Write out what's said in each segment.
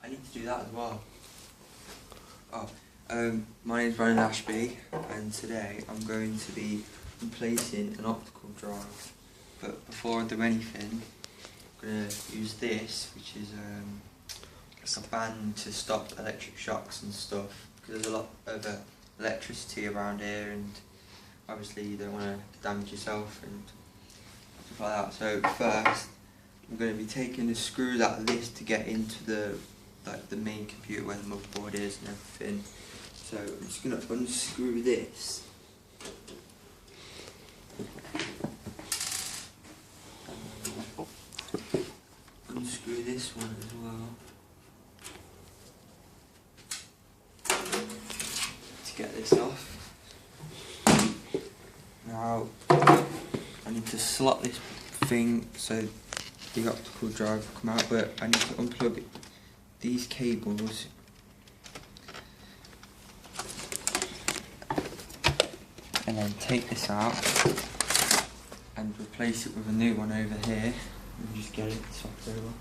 I need to do that as well. Oh, my name's Brandon Ashby, and today I'm going to be replacing an optical drive. But before I do anything, I'm going to use this, which is like a band to stop electric shocks and stuff, because there's a lot of electricity around here, and obviously you don't want to damage yourself and stuff like that. So first, I'm going to be taking the screws out of this to get into the main computer where the motherboard is and everything. So I'm just going to unscrew this. Unscrew this one as well. To get this off. Now I need to slot this thing so the optical drive will come out, but I need to unplug these cables and then take this out and replace it with a new one over here and just get it swapped over.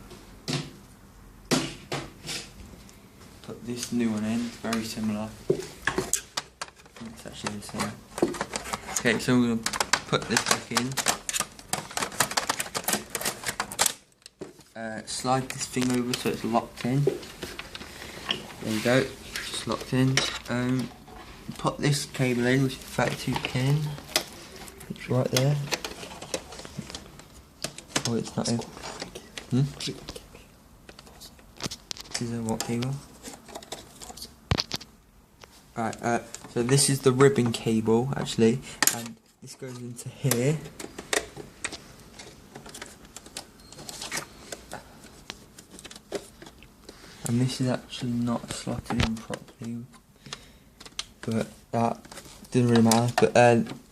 Put this new one in, very similar. It's actually the same. Okay, so we're going to put this back in. Slide this thing over so it's locked in. There you go, just locked in. Put this cable in, which is 32 pin. It's right there. Oh, it's not in. Is there what cable? Right, so this is the ribbon cable actually, and this goes into here. And this is actually not slotted in properly, but that doesn't really matter. But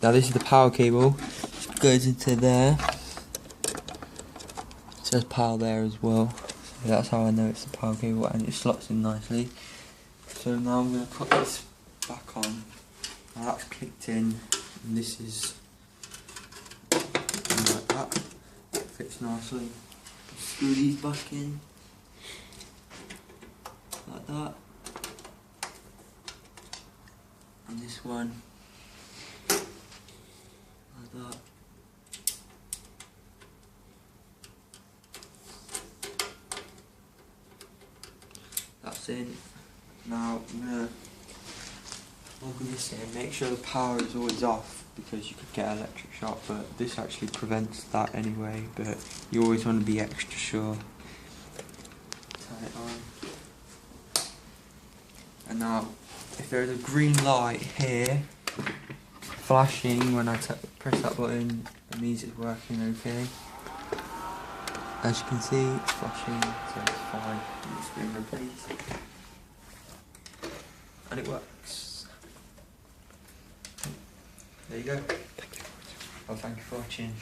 now this is the power cable, it goes into there. It says power there as well, so that's how I know it's the power cable, and it slots in nicely. So now I'm going to put this back on. Now that's clicked in, and this is like that. It fits nicely. Screw these back in. Like that, and this one like that. That's in. Now I'm gonna plug this in. Make sure the power is always off, because you could get an electric shock, but this actually prevents that anyway. But you always want to be extra sure. Turn it on. And now, if there's a green light here flashing when I press that button, it means it's working okay. As you can see, it's flashing, so it's fine. It's been replaced. And it works. There you go. Well, thank you for watching.